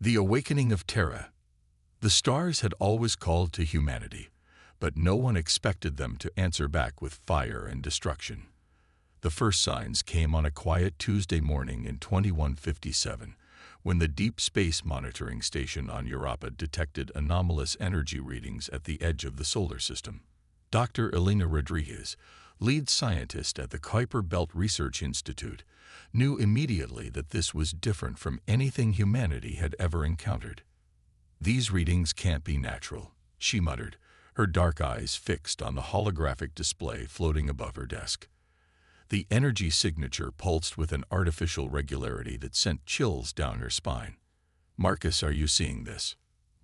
The awakening of Terra. The stars had always called to humanity, but no one expected them to answer back with fire and destruction. The first signs came on a quiet Tuesday morning in 2157, when the Deep Space Monitoring Station on Europa detected anomalous energy readings at the edge of the solar system. Dr. Elena Rodriguez, lead scientist at the Kuiper Belt Research Institute, knew immediately that this was different from anything humanity had ever encountered. "These readings can't be natural," she muttered, her dark eyes fixed on the holographic display floating above her desk. The energy signature pulsed with an artificial regularity that sent chills down her spine. "Marcus, are you seeing this?"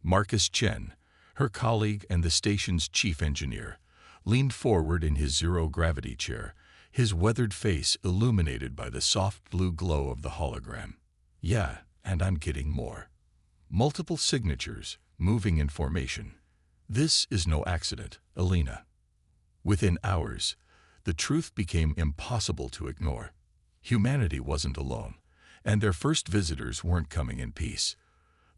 Marcus Chen, her colleague and the station's chief engineer, leaned forward in his zero-gravity chair, his weathered face illuminated by the soft blue glow of the hologram. "Yeah, and I'm getting more. Multiple signatures, moving in formation. This is no accident, Elena." Within hours, the truth became impossible to ignore. Humanity wasn't alone, and their first visitors weren't coming in peace.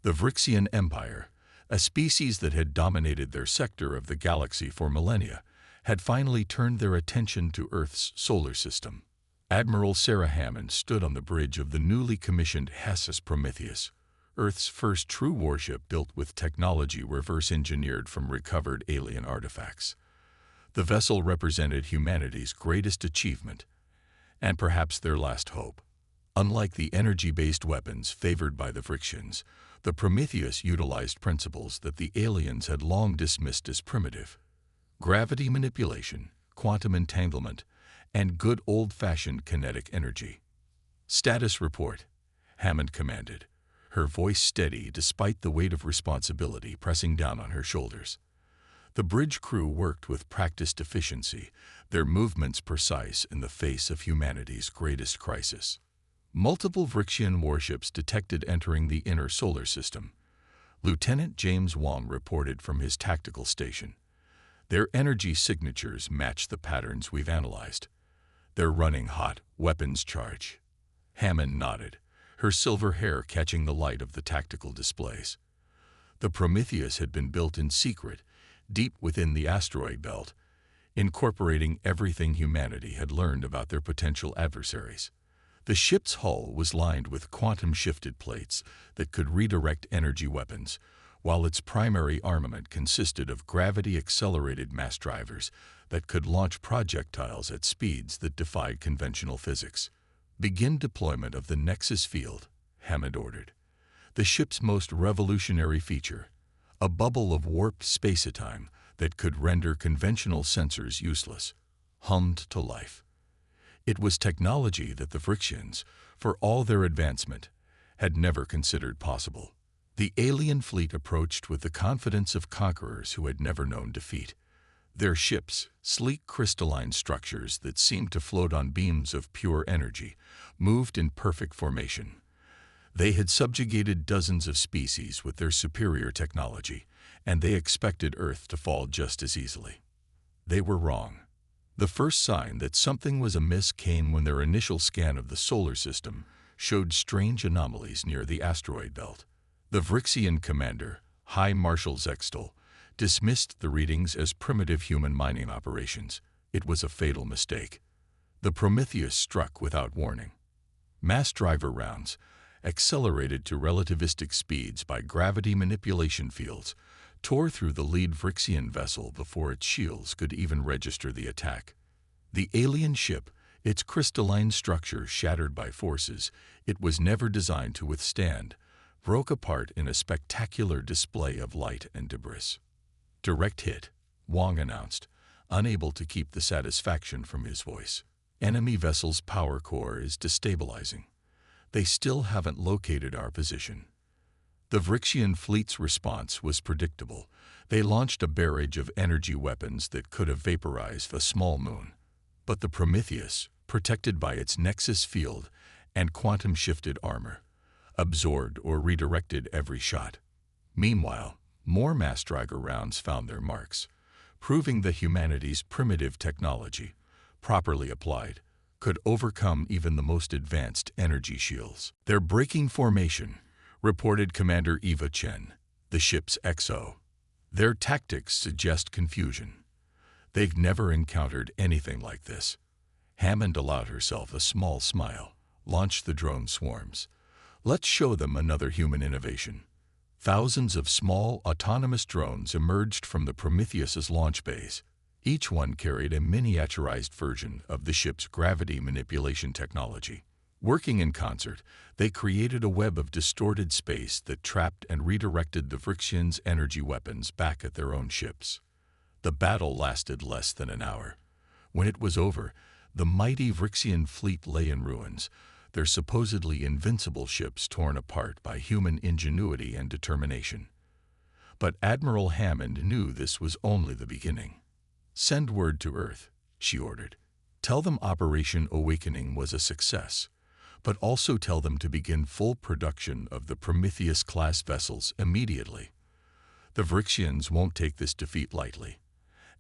The Vrixian Empire, a species that had dominated their sector of the galaxy for millennia, had finally turned their attention to Earth's solar system. Admiral Sarah Hammond stood on the bridge of the newly commissioned HSS Prometheus, Earth's first true warship built with technology reverse-engineered from recovered alien artifacts. The vessel represented humanity's greatest achievement, and perhaps their last hope. Unlike the energy-based weapons favored by the Vrixians, the Prometheus utilized principles that the aliens had long dismissed as primitive: gravity manipulation, quantum entanglement, and good old-fashioned kinetic energy. "Status report," Hammond commanded, her voice steady despite the weight of responsibility pressing down on her shoulders. The bridge crew worked with practiced efficiency, their movements precise in the face of humanity's greatest crisis. Multiple Vrixian warships detected entering the inner solar system. Lieutenant James Wong reported from his tactical station. "Their energy signatures match the patterns we've analyzed. They're running hot, weapons charge." Hammond nodded, her silver hair catching the light of the tactical displays. The Prometheus had been built in secret, deep within the asteroid belt, incorporating everything humanity had learned about their potential adversaries. The ship's hull was lined with quantum-shifted plates that could redirect energy weapons, while its primary armament consisted of gravity-accelerated mass drivers that could launch projectiles at speeds that defied conventional physics. "Begin deployment of the Nexus field," Hammond ordered. The ship's most revolutionary feature, a bubble of warped space-time that could render conventional sensors useless, hummed to life. It was technology that the Vrixians, for all their advancement, had never considered possible. The alien fleet approached with the confidence of conquerors who had never known defeat. Their ships, sleek crystalline structures that seemed to float on beams of pure energy, moved in perfect formation. They had subjugated dozens of species with their superior technology, and they expected Earth to fall just as easily. They were wrong. The first sign that something was amiss came when their initial scan of the solar system showed strange anomalies near the asteroid belt. The Vrixian commander, High Marshal Zextel, dismissed the readings as primitive human mining operations. It was a fatal mistake. The Prometheus struck without warning. Mass driver rounds, accelerated to relativistic speeds by gravity manipulation fields, tore through the lead Vrixian vessel before its shields could even register the attack. The alien ship, its crystalline structure shattered by forces it was never designed to withstand, broke apart in a spectacular display of light and debris. "Direct hit," Wong announced, unable to keep the satisfaction from his voice. "Enemy vessel's power core is destabilizing. They still haven't located our position." The Vrixian fleet's response was predictable. They launched a barrage of energy weapons that could have vaporized a small moon. But the Prometheus, protected by its Nexus field and quantum-shifted armor, absorbed or redirected every shot. Meanwhile, more mass driver rounds found their marks, proving that humanity's primitive technology, properly applied, could overcome even the most advanced energy shields. Their breaking formation, reported Commander Eva Chen, the ship's XO. Their tactics suggest confusion. They've never encountered anything like this. Hammond allowed herself a small smile, launched the drone swarms. Let's show them another human innovation. Thousands of small, autonomous drones emerged from the Prometheus's launch bays. Each one carried a miniaturized version of the ship's gravity manipulation technology. Working in concert, they created a web of distorted space that trapped and redirected the Vryxians' energy weapons back at their own ships. The battle lasted less than an hour. When it was over, the mighty Vryxian fleet lay in ruins, their supposedly invincible ships torn apart by human ingenuity and determination. But Admiral Hammond knew this was only the beginning. "Send word to Earth," she ordered. "Tell them Operation Awakening was a success, but also tell them to begin full production of the Prometheus-class vessels immediately. The Vryxians won't take this defeat lightly,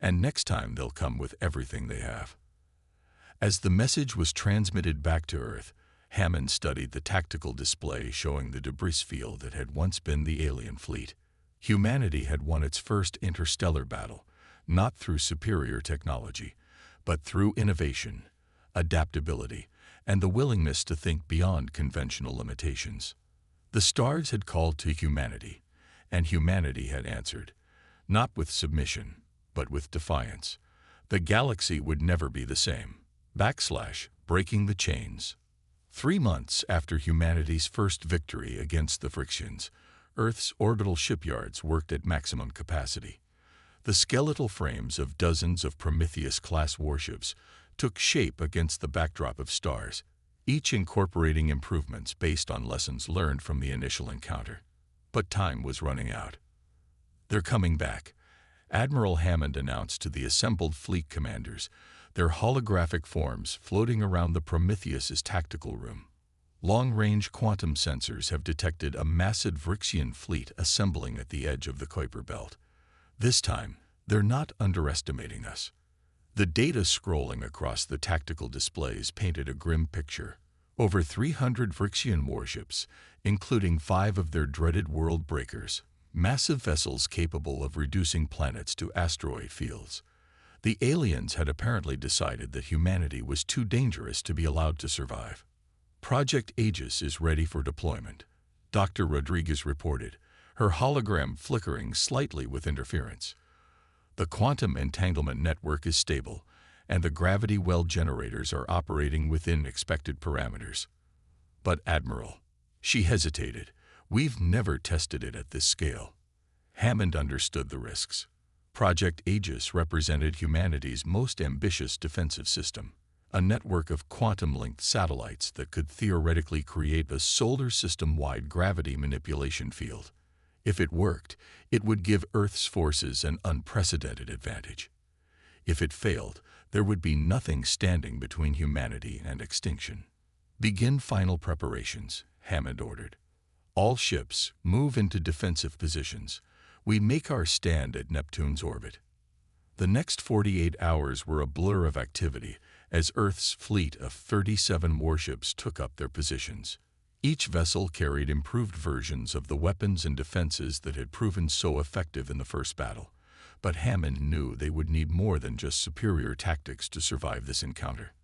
and next time they'll come with everything they have." As the message was transmitted back to Earth, Hammond studied the tactical display showing the debris field that had once been the alien fleet. Humanity had won its first interstellar battle, not through superior technology, but through innovation, adaptability, and the willingness to think beyond conventional limitations. The stars had called to humanity, and humanity had answered, not with submission, but with defiance. The galaxy would never be the same. Breaking the chains. 3 months after humanity's first victory against the Vryxians, Earth's orbital shipyards worked at maximum capacity. The skeletal frames of dozens of Prometheus-class warships took shape against the backdrop of stars, each incorporating improvements based on lessons learned from the initial encounter. But time was running out. "They're coming back," Admiral Hammond announced to the assembled fleet commanders, their holographic forms floating around the Prometheus's tactical room. Long-range quantum sensors have detected a massive Vryxian fleet assembling at the edge of the Kuiper Belt. This time, they're not underestimating us. The data scrolling across the tactical displays painted a grim picture. Over 300 Vryxian warships, including 5 of their dreaded world breakers, massive vessels capable of reducing planets to asteroid fields. The aliens had apparently decided that humanity was too dangerous to be allowed to survive. "Project Aegis is ready for deployment," Dr. Rodriguez reported, her hologram flickering slightly with interference. "The quantum entanglement network is stable, and the gravity well generators are operating within expected parameters." "But Admiral," she hesitated, "we've never tested it at this scale." Hammond understood the risks. Project Aegis represented humanity's most ambitious defensive system, a network of quantum-linked satellites that could theoretically create a solar system-wide gravity manipulation field. If it worked, it would give Earth's forces an unprecedented advantage. If it failed, there would be nothing standing between humanity and extinction. "Begin final preparations," Hammond ordered. "All ships, move into defensive positions. We make our stand at Neptune's orbit." The next 48 hours were a blur of activity as Earth's fleet of 37 warships took up their positions. Each vessel carried improved versions of the weapons and defenses that had proven so effective in the first battle, but Hammond knew they would need more than just superior tactics to survive this encounter.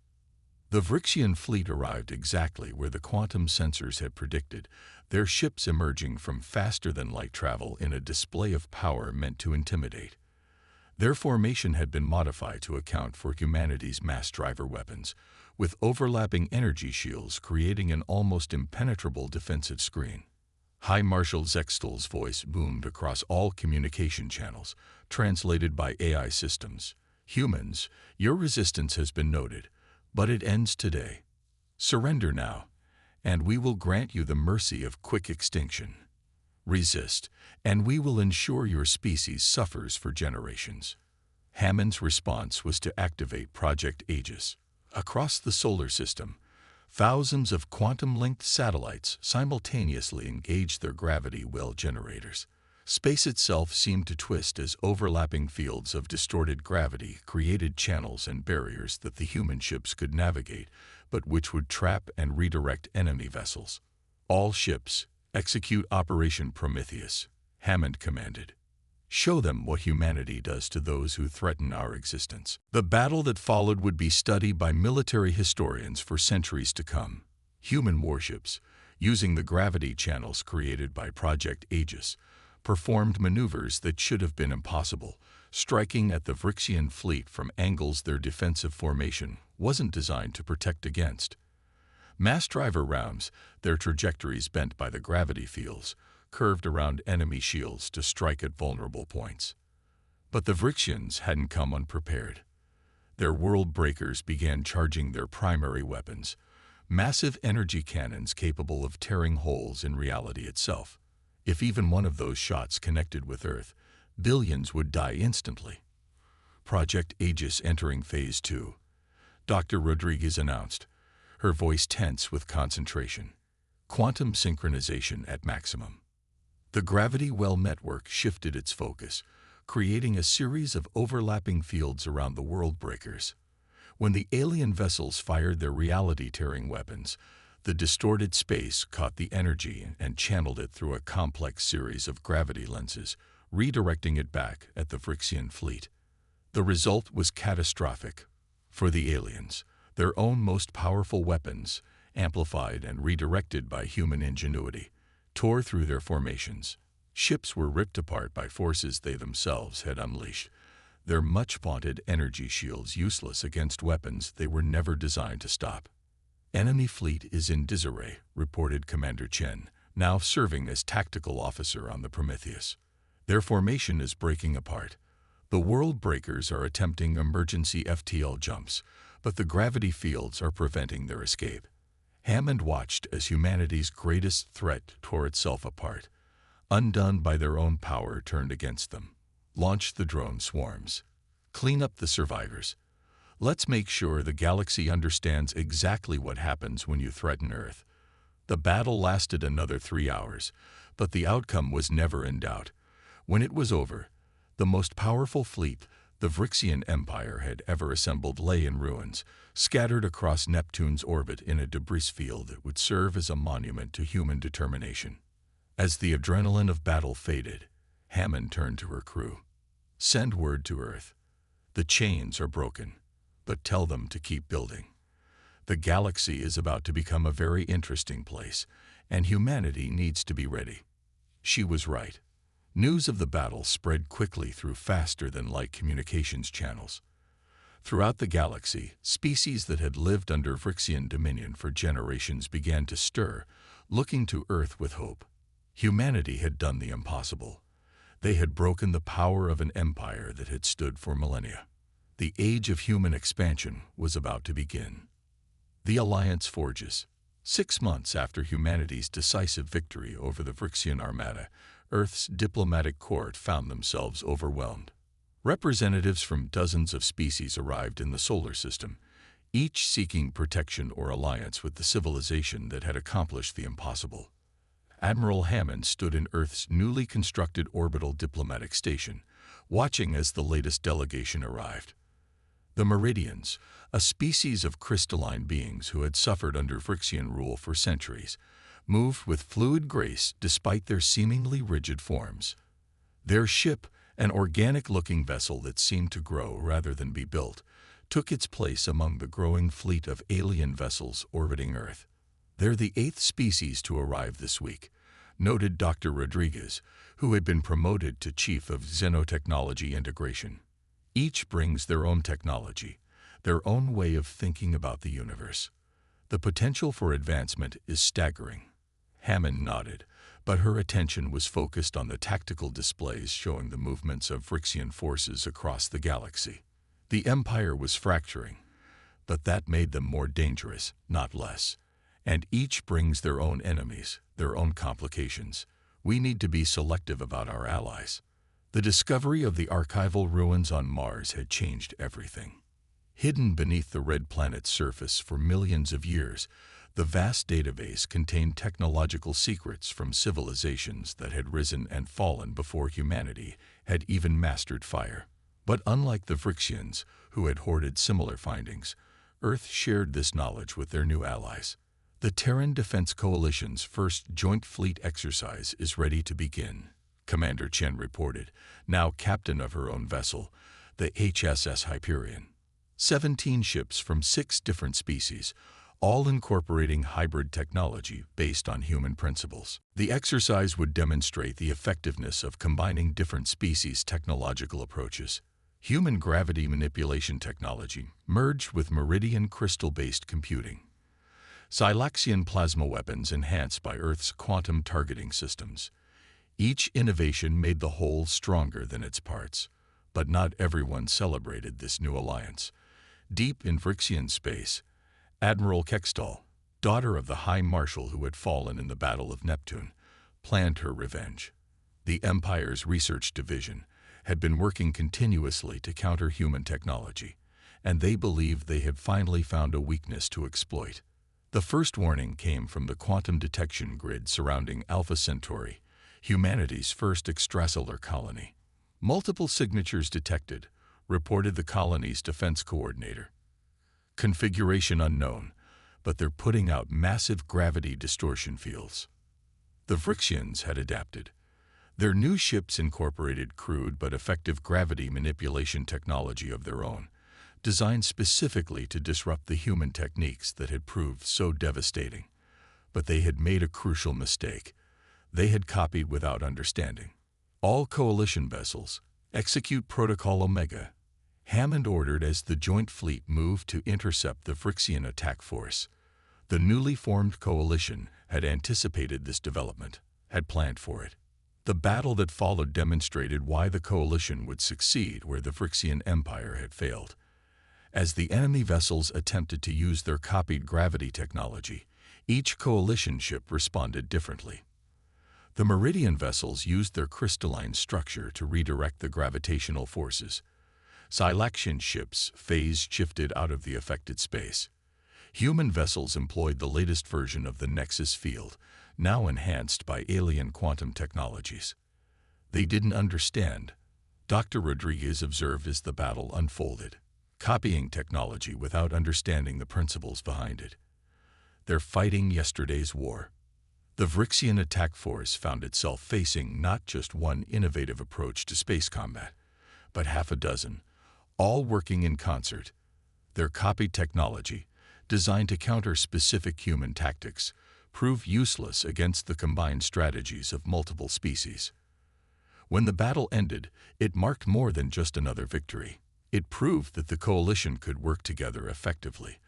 The Vryxian fleet arrived exactly where the quantum sensors had predicted, their ships emerging from faster-than-light travel in a display of power meant to intimidate. Their formation had been modified to account for humanity's mass driver weapons, with overlapping energy shields creating an almost impenetrable defensive screen. High Marshal Zextel's voice boomed across all communication channels, translated by AI systems. "Humans, your resistance has been noted, but it ends today. Surrender now, and we will grant you the mercy of quick extinction. Resist, and we will ensure your species suffers for generations." Hammond's response was to activate Project Aegis. Across the solar system, thousands of quantum-linked satellites simultaneously engaged their gravity well generators. Space itself seemed to twist as overlapping fields of distorted gravity created channels and barriers that the human ships could navigate, but which would trap and redirect enemy vessels. All ships, Execute Operation Prometheus, Hammond commanded. Show them what humanity does to those who threaten our existence. The battle that followed would be studied by military historians for centuries to come. Human warships, using the gravity channels created by Project Aegis, performed maneuvers that should have been impossible, striking at the Vryxian fleet from angles their defensive formation wasn't designed to protect against. Mass driver rams, their trajectories bent by the gravity fields, curved around enemy shields to strike at vulnerable points. But the Vryxians hadn't come unprepared. Their world breakers began charging their primary weapons, massive energy cannons capable of tearing holes in reality itself. If even one of those shots connected with Earth, billions would die instantly. Project Aegis entering Phase 2, Dr. Rodriguez announced, her voice tense with concentration. Quantum synchronization at maximum. The gravity well network shifted its focus, creating a series of overlapping fields around the world breakers. When the alien vessels fired their reality-tearing weapons, the distorted space caught the energy and channeled it through a complex series of gravity lenses, redirecting it back at the Vryxian fleet. The result was catastrophic. For the aliens, their own most powerful weapons, amplified and redirected by human ingenuity, tore through their formations. Ships were ripped apart by forces they themselves had unleashed, their much-vaunted energy shields useless against weapons they were never designed to stop. Enemy fleet is in disarray, reported Commander Chen, now serving as tactical officer on the Prometheus. Their formation is breaking apart. The world breakers are attempting emergency FTL jumps, but the gravity fields are preventing their escape. Hammond watched as humanity's greatest threat tore itself apart, undone by their own power turned against them. Launch the drone swarms. Clean up the survivors. Let's make sure the galaxy understands exactly what happens when you threaten Earth. The battle lasted another 3 hours, but the outcome was never in doubt. When it was over, the most powerful fleet the Vryxian Empire had ever assembled lay in ruins, scattered across Neptune's orbit in a debris field that would serve as a monument to human determination. As the adrenaline of battle faded, Hammond turned to her crew. Send word to Earth. The chains are broken, but tell them to keep building. The galaxy is about to become a very interesting place, and humanity needs to be ready. She was right. News of the battle spread quickly through faster-than-light communications channels. Throughout the galaxy, species that had lived under Vryxian dominion for generations began to stir, looking to Earth with hope. Humanity had done the impossible. They had broken the power of an empire that had stood for millennia. The age of human expansion was about to begin. The Alliance forges. 6 months after humanity's decisive victory over the Vryxian Armada, Earth's diplomatic court found themselves overwhelmed. Representatives from dozens of species arrived in the solar system, each seeking protection or alliance with the civilization that had accomplished the impossible. Admiral Hammond stood in Earth's newly constructed orbital diplomatic station, watching as the latest delegation arrived. The Meridians, a species of crystalline beings who had suffered under Vryxian rule for centuries, moved with fluid grace despite their seemingly rigid forms. Their ship, an organic-looking vessel that seemed to grow rather than be built, took its place among the growing fleet of alien vessels orbiting Earth. They're the 8th species to arrive this week, noted Dr. Rodriguez, who had been promoted to Chief of Xenotechnology Integration. Each brings their own technology, their own way of thinking about the universe. The potential for advancement is staggering. Hammond nodded, but her attention was focused on the tactical displays showing the movements of Vryxian forces across the galaxy. The Empire was fracturing, but that made them more dangerous, not less. And each brings their own enemies, their own complications. We need to be selective about our allies. The discovery of the archival ruins on Mars had changed everything. Hidden beneath the red planet's surface for millions of years, the vast database contained technological secrets from civilizations that had risen and fallen before humanity had even mastered fire. But unlike the Vryxians, who had hoarded similar findings, Earth shared this knowledge with their new allies. The Terran Defense Coalition's first Joint Fleet exercise is ready to begin, Commander Chen reported, now captain of her own vessel, the HSS Hyperion. 17 ships from 6 different species, all incorporating hybrid technology based on human principles. The exercise would demonstrate the effectiveness of combining different species' technological approaches. Human gravity manipulation technology merged with meridian crystal-based computing. Silaxian plasma weapons enhanced by Earth's quantum targeting systems. Each innovation made the whole stronger than its parts, but not everyone celebrated this new alliance. Deep in Vrixian space, Admiral Kextal, daughter of the High Marshal who had fallen in the Battle of Neptune, planned her revenge. The Empire's research division had been working continuously to counter human technology, and they believed they had finally found a weakness to exploit. The first warning came from the quantum detection grid surrounding Alpha Centauri, humanity's first extrasolar colony. Multiple signatures detected, reported the colony's defense coordinator. Configuration unknown, but they're putting out massive gravity distortion fields. The Vrixians had adapted. Their new ships incorporated crude but effective gravity manipulation technology of their own, designed specifically to disrupt the human techniques that had proved so devastating. But they had made a crucial mistake. They had copied without understanding. All coalition vessels, execute Protocol Omega, Hammond ordered as the Joint Fleet moved to intercept the Vrixian attack force. The newly formed coalition had anticipated this development, had planned for it. The battle that followed demonstrated why the coalition would succeed where the Vrixian Empire had failed. As the enemy vessels attempted to use their copied gravity technology, each coalition ship responded differently. The Meridian vessels used their crystalline structure to redirect the gravitational forces. Silaxian ships phase-shifted out of the affected space. Human vessels employed the latest version of the Nexus field, now enhanced by alien quantum technologies. They didn't understand, Dr. Rodriguez observed as the battle unfolded, copying technology without understanding the principles behind it. They're fighting yesterday's war. The Vrixian attack force found itself facing not just one innovative approach to space combat, but half a dozen, all working in concert. Their copied technology, designed to counter specific human tactics, proved useless against the combined strategies of multiple species. When the battle ended, it marked more than just another victory. It proved that the coalition could work together effectively,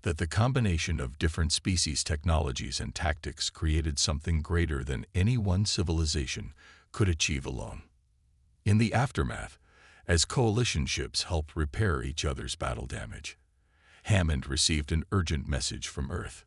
that the combination of different species' technologies and tactics created something greater than any one civilization could achieve alone. In the aftermath, as coalition ships helped repair each other's battle damage, Hammond received an urgent message from Earth.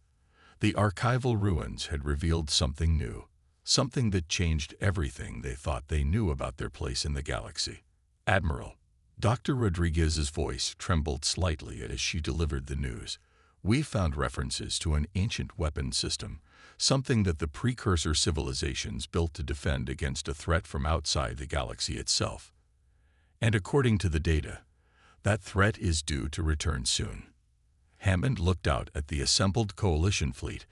The archival ruins had revealed something new, something that changed everything they thought they knew about their place in the galaxy. Admiral, Dr. Rodriguez's voice trembled slightly as she delivered the news. We found references to an ancient weapon system, something that the precursor civilizations built to defend against a threat from outside the galaxy itself. And according to the data, that threat is due to return soon. Hammond looked out at the assembled coalition fleet,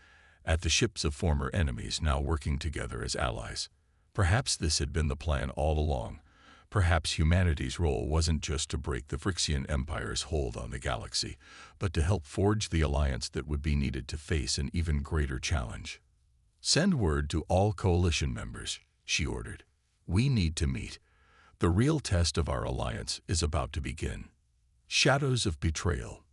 at the ships of former enemies now working together as allies. Perhaps this had been the plan all along. Perhaps humanity's role wasn't just to break the Vrixian Empire's hold on the galaxy, but to help forge the alliance that would be needed to face an even greater challenge. Send word to all coalition members, she ordered. We need to meet. The real test of our alliance is about to begin. Shadows of betrayal.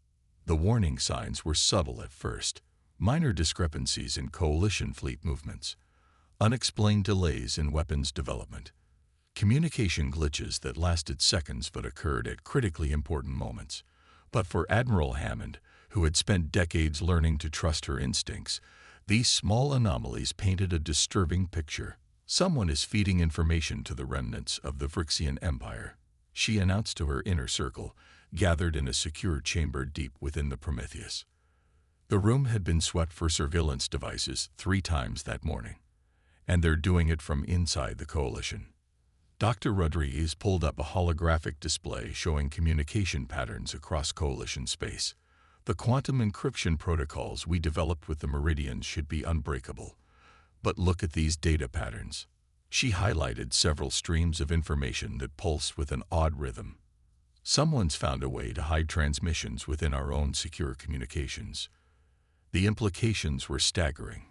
The warning signs were subtle at first. Minor discrepancies in coalition fleet movements. Unexplained delays in weapons development. Communication glitches that lasted seconds but occurred at critically important moments. But for Admiral Hammond, who had spent decades learning to trust her instincts, these small anomalies painted a disturbing picture. Someone is feeding information to the remnants of the Vrixian Empire, she announced to her inner circle, gathered in a secure chamber deep within the Prometheus. The room had been swept for surveillance devices 3 times that morning, and they're doing it from inside the coalition. Dr. Rodriguez pulled up a holographic display showing communication patterns across coalition space. The quantum encryption protocols we developed with the Meridians should be unbreakable. But look at these data patterns. She highlighted several streams of information that pulse with an odd rhythm. Someone's found a way to hide transmissions within our own secure communications. The implications were staggering.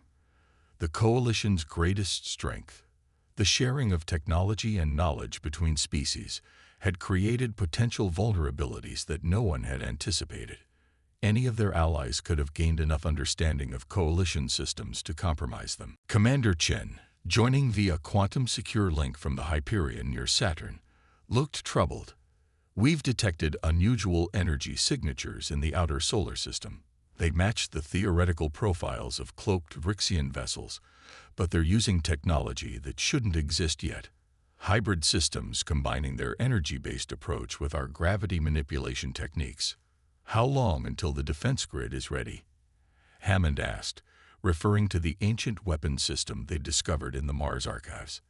The Coalition's greatest strength, the sharing of technology and knowledge between species, had created potential vulnerabilities that no one had anticipated. Any of their allies could have gained enough understanding of Coalition systems to compromise them. Commander Chen, joining via quantum-secure link from the Hyperion near Saturn, looked troubled. We've detected unusual energy signatures in the outer solar system. They match the theoretical profiles of cloaked Rixian vessels, but they're using technology that shouldn't exist yet. Hybrid systems combining their energy-based approach with our gravity manipulation techniques. How long until the defense grid is ready? Hammond asked, referring to the ancient weapon system they discovered in the Mars archives.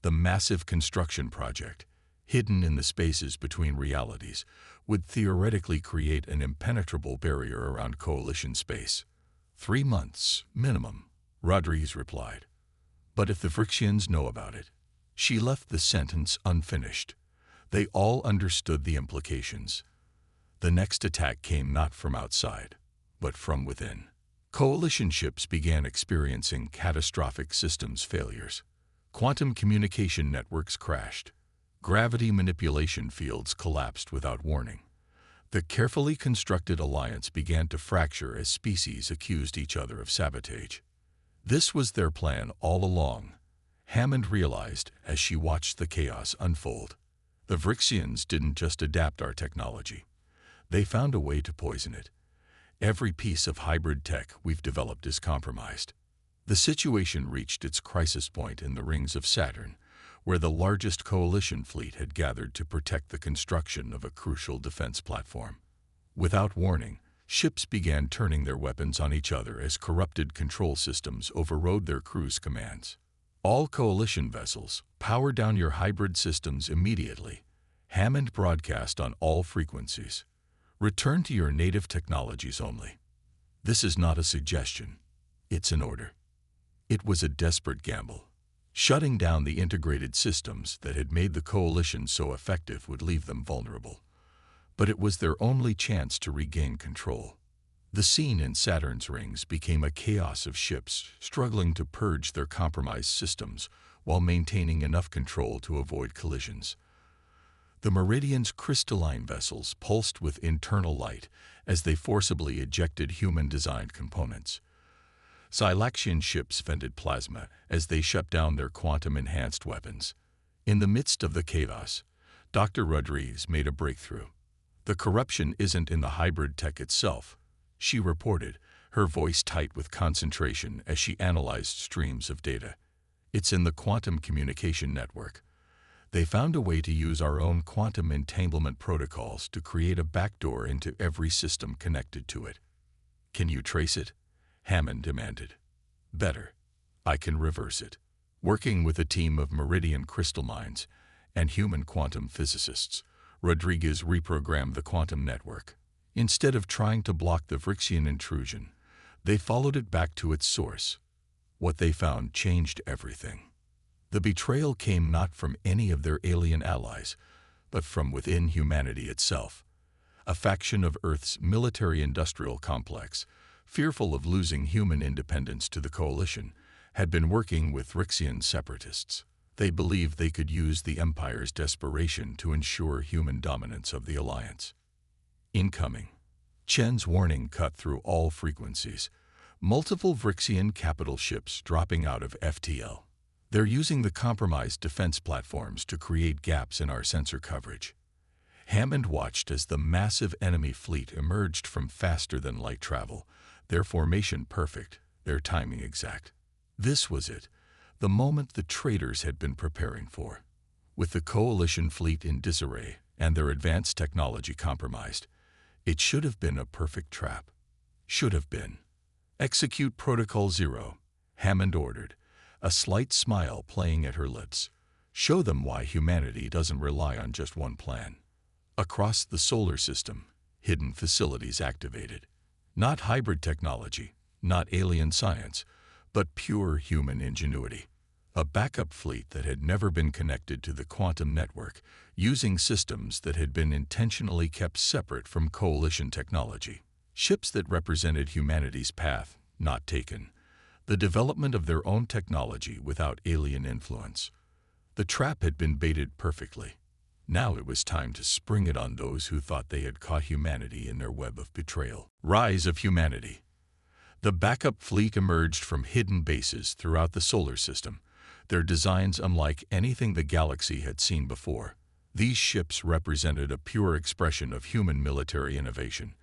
The massive construction project, hidden in the spaces between realities, would theoretically create an impenetrable barrier around Coalition space. 3 months, minimum, Rodriguez replied. But if the Vrixians know about it? She left the sentence unfinished. They all understood the implications. The next attack came not from outside, but from within. Coalition ships began experiencing catastrophic systems failures. Quantum communication networks crashed. Gravity manipulation fields collapsed without warning. The carefully constructed alliance began to fracture as species accused each other of sabotage. This was their plan all along, Hammond realized as she watched the chaos unfold. The Vrixians didn't just adapt our technology. They found a way to poison it. Every piece of hybrid tech we've developed is compromised. The situation reached its crisis point in the rings of Saturn, where the largest Coalition fleet had gathered to protect the construction of a crucial defense platform. Without warning, ships began turning their weapons on each other as corrupted control systems overrode their crews' commands. All Coalition vessels, power down your hybrid systems immediately. Hammond broadcast on all frequencies. Return to your native technologies only. This is not a suggestion. It's an order. It was a desperate gamble. Shutting down the integrated systems that had made the Coalition so effective would leave them vulnerable. But it was their only chance to regain control. The scene in Saturn's rings became a chaos of ships struggling to purge their compromised systems while maintaining enough control to avoid collisions. The Meridian's crystalline vessels pulsed with internal light as they forcibly ejected human-designed components. Silaxian ships vented plasma as they shut down their quantum-enhanced weapons. In the midst of the chaos, Dr. Rodriguez made a breakthrough. The corruption isn't in the hybrid tech itself, she reported, her voice tight with concentration as she analyzed streams of data. It's in the quantum communication network. They found a way to use our own quantum entanglement protocols to create a backdoor into every system connected to it. Can you trace it? Hammond demanded. Better. I can reverse it. Working with a team of Meridian crystal minds and human quantum physicists, Rodriguez reprogrammed the quantum network. Instead of trying to block the Vrixian intrusion, they followed it back to its source. What they found changed everything. The betrayal came not from any of their alien allies, but from within humanity itself. A faction of Earth's military-industrial complex, fearful of losing human independence to the Coalition, had been working with Rixian separatists. They believed they could use the Empire's desperation to ensure human dominance of the Alliance. Incoming. Chen's warning cut through all frequencies. Multiple Vrixian capital ships dropping out of FTL. They're using the compromised defense platforms to create gaps in our sensor coverage. Hammond watched as the massive enemy fleet emerged from faster-than-light travel, their formation perfect, their timing exact. This was it, the moment the traitors had been preparing for. With the Coalition fleet in disarray and their advanced technology compromised, it should have been a perfect trap. Should have been. Execute Protocol 0, Hammond ordered, a slight smile playing at her lips. Show them why humanity doesn't rely on just one plan. Across the solar system, hidden facilities activated. Not hybrid technology, not alien science, but pure human ingenuity. A backup fleet that had never been connected to the quantum network, using systems that had been intentionally kept separate from coalition technology. Ships that represented humanity's path, not taken. The development of their own technology without alien influence. The trap had been baited perfectly. Now it was time to spring it on those who thought they had caught humanity in their web of betrayal. Rise of humanity. The backup fleet emerged from hidden bases throughout the solar system, their designs unlike anything the galaxy had seen before. These ships represented a pure expression of human military innovation,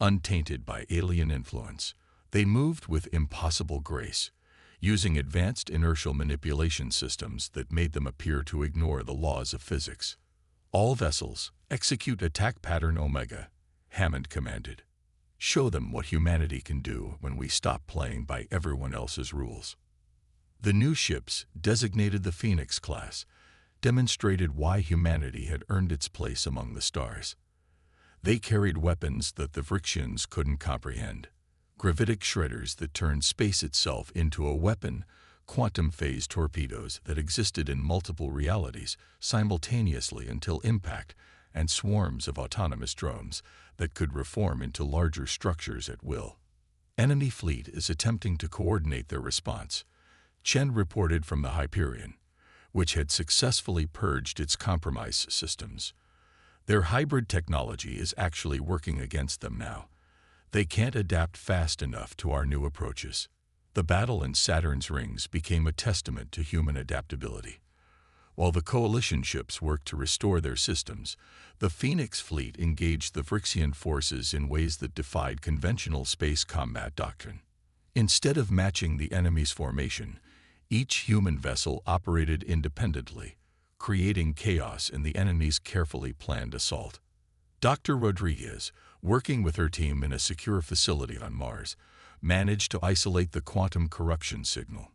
untainted by alien influence. They moved with impossible grace, using advanced inertial manipulation systems that made them appear to ignore the laws of physics. All vessels, execute attack pattern Omega, Hammond commanded. Show them what humanity can do when we stop playing by everyone else's rules. The new ships, designated the Phoenix class, demonstrated why humanity had earned its place among the stars. They carried weapons that the Vrixians couldn't comprehend. Gravitic shredders that turned space itself into a weapon, quantum phase torpedoes that existed in multiple realities simultaneously until impact, and swarms of autonomous drones that could reform into larger structures at will. Enemy fleet is attempting to coordinate their response, Chen reported from the Hyperion, which had successfully purged its compromise systems. Their hybrid technology is actually working against them now. They can't adapt fast enough to our new approaches. The battle in Saturn's rings became a testament to human adaptability. While the coalition ships worked to restore their systems, the Phoenix fleet engaged the Vrixian forces in ways that defied conventional space combat doctrine. Instead of matching the enemy's formation, each human vessel operated independently, creating chaos in the enemy's carefully planned assault. Dr. Rodriguez, working with her team in a secure facility on Mars, managed to isolate the quantum corruption signal.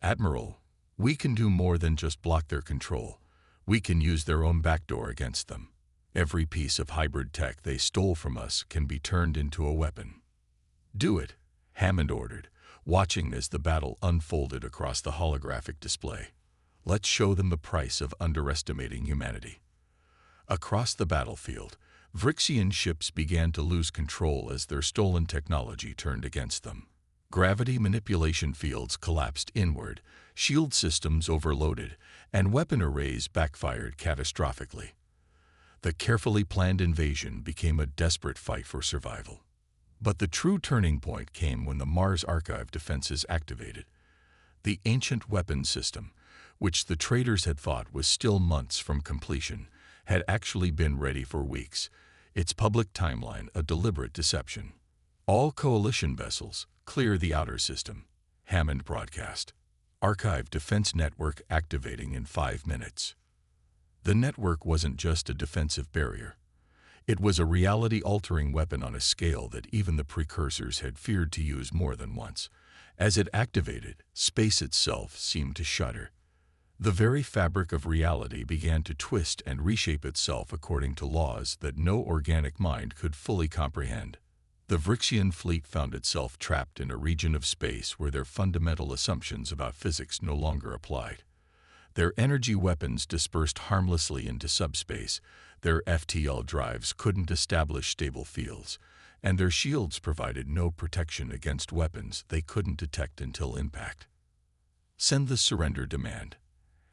Admiral, we can do more than just block their control. We can use their own backdoor against them. Every piece of hybrid tech they stole from us can be turned into a weapon. Do it, Hammond ordered, watching as the battle unfolded across the holographic display. Let's show them the price of underestimating humanity. Across the battlefield, Vrixian ships began to lose control as their stolen technology turned against them. Gravity manipulation fields collapsed inward, shield systems overloaded, and weapon arrays backfired catastrophically. The carefully planned invasion became a desperate fight for survival. But the true turning point came when the Mars Archive defenses activated. The ancient weapon system, which the traitors had thought was still months from completion, had actually been ready for weeks, its public timeline a deliberate deception. All coalition vessels, clear the outer system, Hammond broadcast. Archive defense network activating in 5 minutes. The network wasn't just a defensive barrier. It was a reality-altering weapon on a scale that even the precursors had feared to use more than once. As it activated, space itself seemed to shudder. The very fabric of reality began to twist and reshape itself according to laws that no organic mind could fully comprehend. The Vrixian fleet found itself trapped in a region of space where their fundamental assumptions about physics no longer applied. Their energy weapons dispersed harmlessly into subspace, their FTL drives couldn't establish stable fields, and their shields provided no protection against weapons they couldn't detect until impact. Send the surrender demand,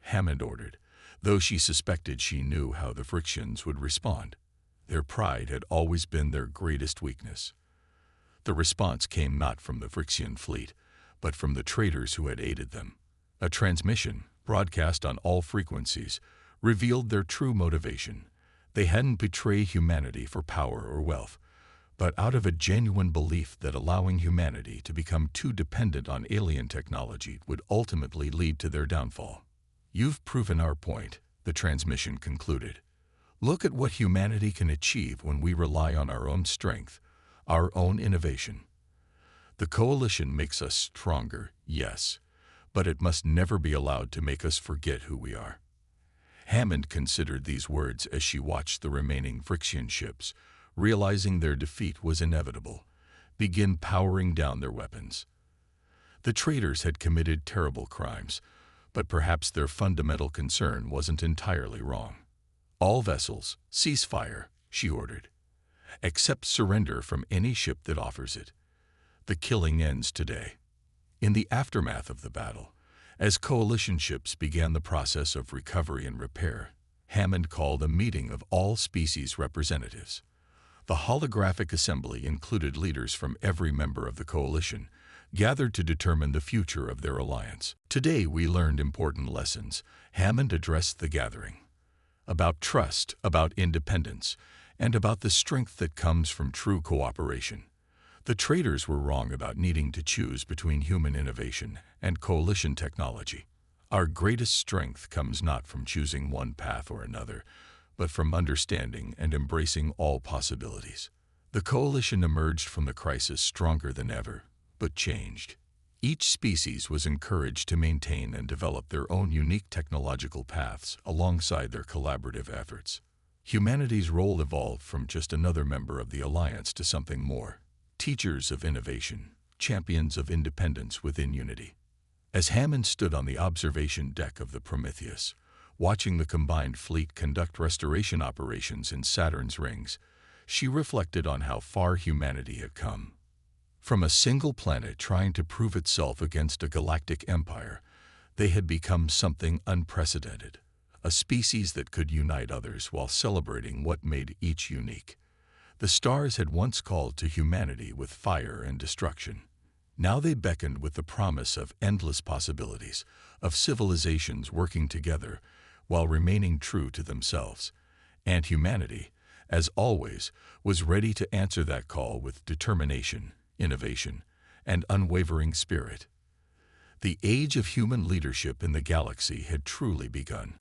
Hammond ordered, though she suspected she knew how the Vrixians would respond. Their pride had always been their greatest weakness. The response came not from the Vrixian fleet, but from the traitors who had aided them. A transmission, broadcast on all frequencies, revealed their true motivation. They hadn't betrayed humanity for power or wealth, but out of a genuine belief that allowing humanity to become too dependent on alien technology would ultimately lead to their downfall. You've proven our point, the transmission concluded. Look at what humanity can achieve when we rely on our own strength, our own innovation. The coalition makes us stronger, yes, but it must never be allowed to make us forget who we are. Hammond considered these words as she watched the remaining Vrixian ships, realizing their defeat was inevitable. begin powering down their weapons. The traitors had committed terrible crimes, but perhaps their fundamental concern wasn't entirely wrong. All vessels, cease fire, she ordered. Accept surrender from any ship that offers it. The killing ends today. In the aftermath of the battle, as coalition ships began the process of recovery and repair, Hammond called a meeting of all species representatives. The holographic assembly included leaders from every member of the coalition, gathered to determine the future of their alliance. Today we learned important lessons. Hammond addressed the gathering about trust, about independence, and about the strength that comes from true cooperation. The traitors were wrong about needing to choose between human innovation and coalition technology. Our greatest strength comes not from choosing one path or another, but from understanding and embracing all possibilities. The coalition emerged from the crisis stronger than ever, but changed. Each species was encouraged to maintain and develop their own unique technological paths alongside their collaborative efforts. Humanity's role evolved from just another member of the alliance to something more. Teachers of innovation, champions of independence within unity. As Hammond stood on the observation deck of the Prometheus, watching the combined fleet conduct restoration operations in Saturn's rings, she reflected on how far humanity had come. From a single planet trying to prove itself against a galactic empire, they had become something unprecedented, a species that could unite others while celebrating what made each unique. The stars had once called to humanity with fire and destruction. Now they beckoned with the promise of endless possibilities, of civilizations working together while remaining true to themselves. And humanity, as always, was ready to answer that call with determination, innovation, and unwavering spirit. The age of human leadership in the galaxy had truly begun.